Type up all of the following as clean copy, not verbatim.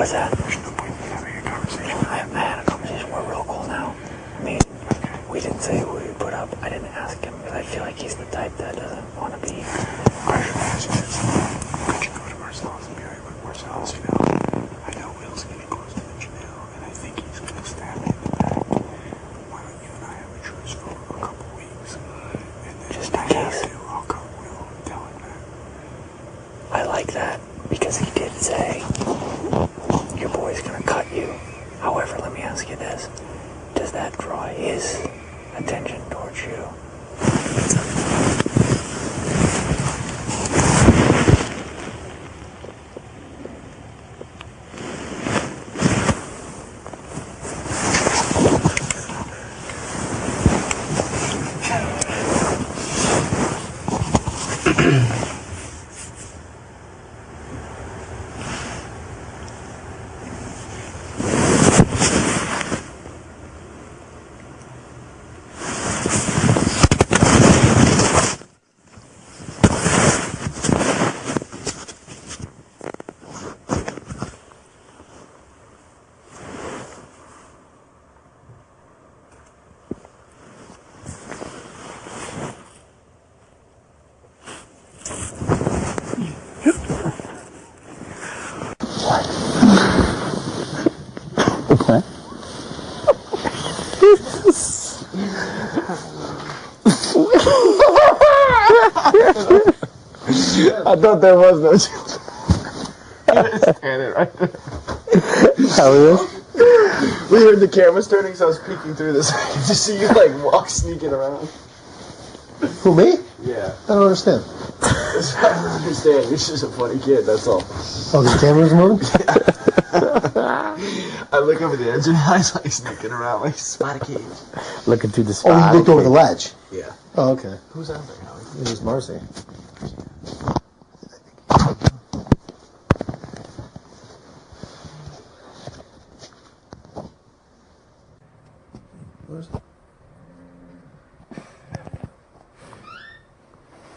What's that? There's no point in having a conversation. I had a conversation. We're real cool now. I mean, we didn't say who we put up. I didn't ask him because I feel like he's the type that doesn't want to be pressurized. Could you go to Marcellus and be like, look, Marcellus, you know, I know Will's getting close to the Janelle, and I think he's going to stab me in the back. Why don't you and I have a truce for a couple weeks? And then just in case. I'll call Will and tell him that. I like that because he did say your boy's going to cut you. However, let me ask you this. Does that draw his attention towards you? Okay. I thought there was no children. Stand it right there. How are you? We heard the cameras turning, so I was peeking through this. I could just see you like walk sneaking around. Who, me? Yeah. I don't understand. I don't understand. You're just a funny kid, that's all. Oh, the camera's moving? I look over the edge and I was like sneaking around like spot a cage. Looking through the spot. Oh, you looked over the ledge? Yeah. Oh, okay. Who's out there, Howie? It was Marcy. Where's it?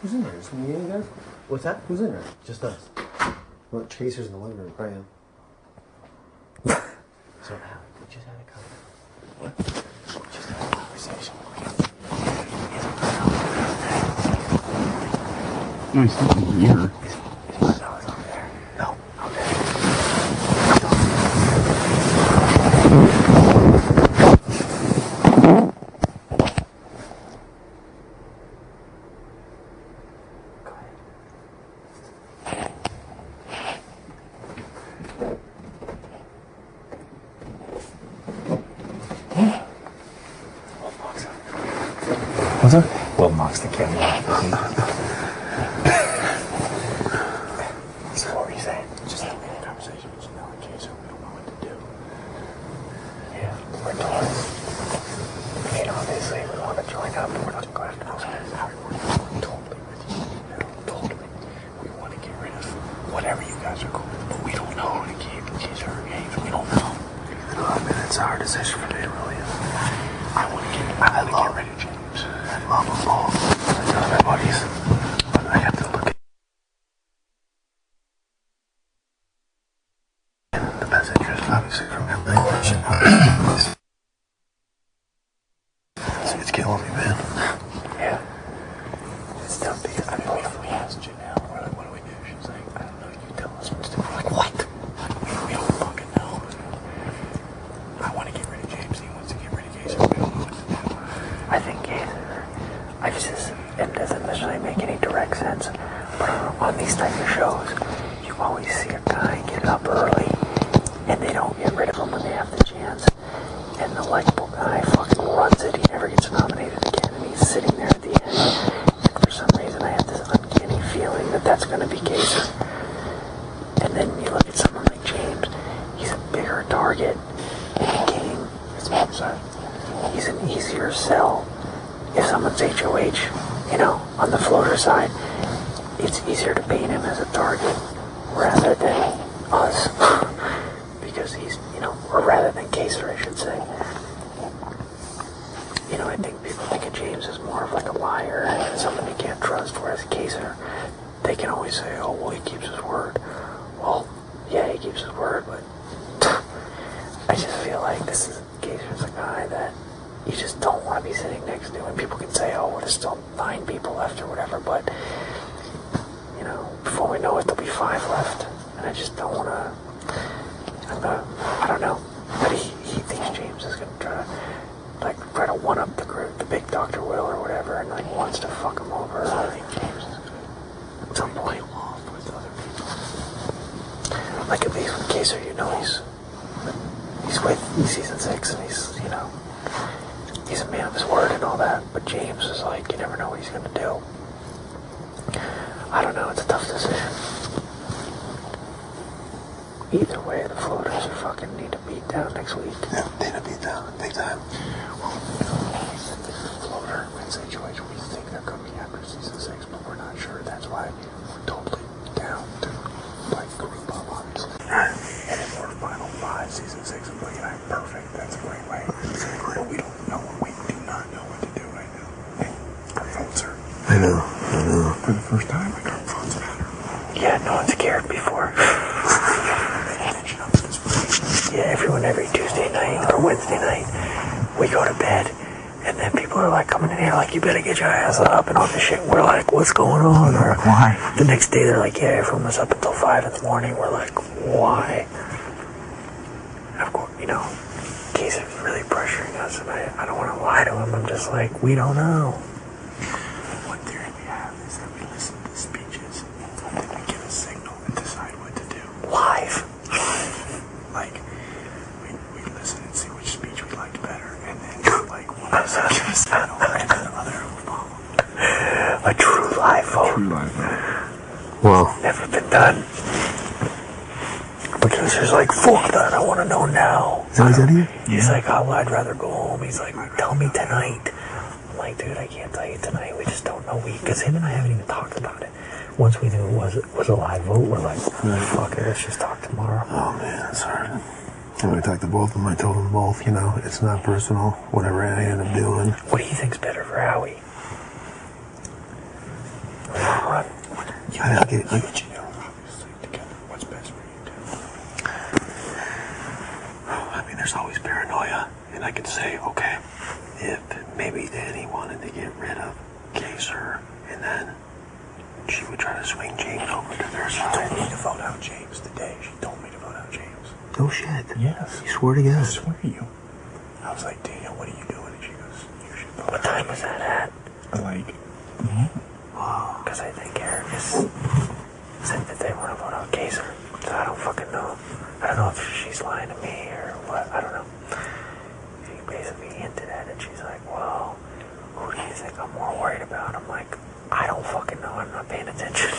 Who's in there? Is me and you guys? What's that? Who's in there? Just us. Well, Chaser's in the living room, right? So, Howie, we just had a conversation. What? We just had a conversation. No, he's not in here. No, it's over there. No, out there. What's that? Will knocks the camera off. So what were you saying? Just having a conversation with Janelle and Kaysar. We don't know what to do. Yeah, we're torn. I mean, obviously, we want to join up. We're not going to go after those guys. We're totally with you. Totally. We want to get rid of whatever you guys are cool with, but we don't know who to keep Kaysar or James. We don't know. I mean, it's a hard decision for me, really. I want to get rid of James. I love them all. They're my buddies. But I have to look at the best interest, obviously, from everybody. It's killing me, man. Yeah. It's tough because I mean, we asked Janelle, we're like, what do we do? She's like, I don't know, you tell us what to do. We're like, what? We don't fucking know. I want to get rid of James. He wants to get rid of Kaysar. We don't know what to do. I think it doesn't necessarily make any direct sense, but on these type of shows, you always see a guy get up early, and they don't get rid of him when they have the chance, and the likable guy fucking runs it, he never gets nominated again, and he's sitting there at the end, and for some reason I have this uncanny feeling that that's going to be Kaysar. And then you look at someone like James, he's a bigger target in the game. He's an easier sell. If someone's HOH, you know, on the floater side, it's easier to paint him as a target rather than us. Because he's, you know, or rather than Kaysar, I should say. You know, I think people think of James as more of like a liar and someone you can't trust, whereas Kaysar, they can always say, oh, well, he keeps his word. Well, yeah, he keeps his word, but I just feel like this is Kaysar's a guy that you just don't want to be sitting next to. And people can say, oh, well, there's still 9 people left or whatever, but, you know, before we know it, there'll be 5 left. And I just don't want to, I don't know. But he thinks James is going to try to one-up the group, the big Dr. Will or whatever, and, like, wants to fuck him over. I think James is going to, at some point, off with other people. Like, at least with Kaysar, you know, he's with season 6, and he's, you know, he's a man of his word and all that. But James is like, you never know what he's going to do. I don't know, it's a tough decision. Either way, the floaters are fucking need to beat down next week. Yeah, they need to beat down, big time. Well, floater and situation, we think they're coming after season 6, but we're not sure. That's why we're totally down to, like, group up, obviously. Right. And if we're final 5, season 6, and Boogie and I, perfect. That's a great way. But we don't know. We do not know what to do right now. And our votes are... I know. For the first time, like, our votes matter. Yeah, no one's cared before. Yeah, everyone every Tuesday night or Wednesday night, we go to bed, and then people are like coming in here like, you better get your ass up and all this shit. We're like, what's going on? Or why? The next day they're like, yeah, everyone was up until 5 in the morning. We're like, why? Of course, you know, Kaysar's really pressuring us, and I don't want to lie to him. I'm just like, we don't know. One theory we have is that we listen to speeches, and then we get a signal and decide what to do. Live. Like, we listen and see which speech we liked better, and then, like, one of us give a signal, and then the other will follow. A true live vote. True live vote. Well, Never been done. But Kaysar's like, fuck that, I want to know now. is that what he said to you? He's like, oh, I'd rather go home. He's like, tell me tonight. I'm like, dude, I can't tell you tonight. We just don't know. Because him and I haven't even talked about it. Once we knew it was a live vote, we're like, fuck it, let's just talk tomorrow. Oh man, it's hard. When I talked to both of them, I told them both, you know, it's not personal, whatever I end up doing. What do you think's better for Howie? Run. I'll get You know, obviously, together, what's best for you two? I mean, there's always paranoia, and I could say, okay, if maybe Danny wanted to get rid of Kaysar, and then she would try to swing James over to their She told side. me to vote out James today. She told me to vote out James. No shit. Yes. You swear to I God. swear to you. I was like, Daniel, what are you doing? And she goes, you should vote What out time was that at? Like, Oh, because I think Erika said that they want to vote out Kaysar. So I don't fucking know. I don't know if she's lying to me or what. I don't know. She basically hinted at it. She's like, well, who do you think I'm more worried about? I'm like, I don't fucking know. I'm not paying attention.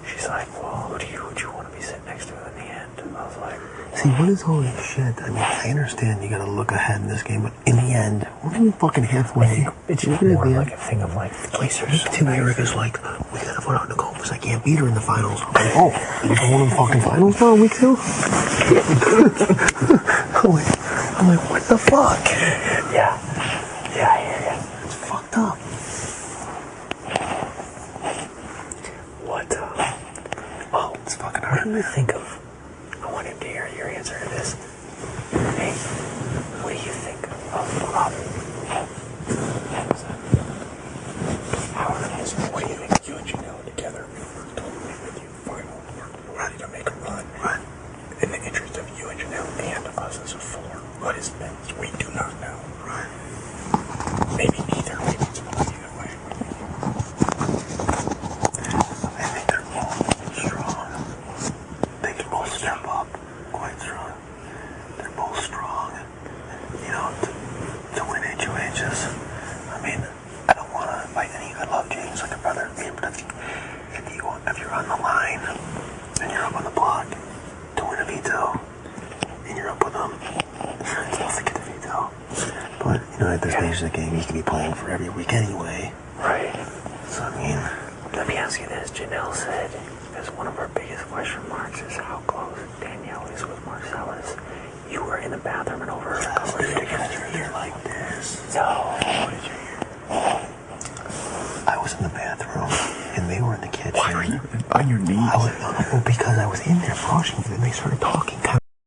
She's like, well, who do you want to be sitting next to in the end? And I was like, See, what is all this shit? I mean, I understand you gotta look ahead in this game, but in the end, we're even fucking halfway. it's Look just at it, more man. like a thing of like, Kaysar's Week 2, Erika's like, we gotta vote out Nicole because I can't beat her in the finals. I'm like, oh, you're going to the fucking finals now, week 2? I'm like, what the fuck? Yeah, I hear ya. It's fucked up. What? Oh, It's fucking what hard. do you think of? I want him to hear your answer to this. Hey, what do you think of what do you think? You and Janelle together, we're totally with you. Final. We're ready to make a run. Right. In the interest of you and Janelle and us as a 4, what is best? We do not know. Right. Maybe neither. Maybe it's not either way. I think they're both strong. They can both step up quite strong. They're both strong. You know, to win HOHs. I mean, I don't want to fight any. I love James like a brother to me, but if you're on the line and you're up on the block to win a veto, and you're up with them, it's tough to get the veto. But you know, at this stage of the game, you can be playing for every week anyway. right? So I mean, Let me ask you this. Janelle said, because one of her biggest question marks is how close Danielle is with Marcellus. You were in the bathroom and over her cover together. you're like this. No. What did you hear? I was in the bathroom, and they were in the kitchen. Why were you on your knees? Well, because I was in there brushing, and they started talking kind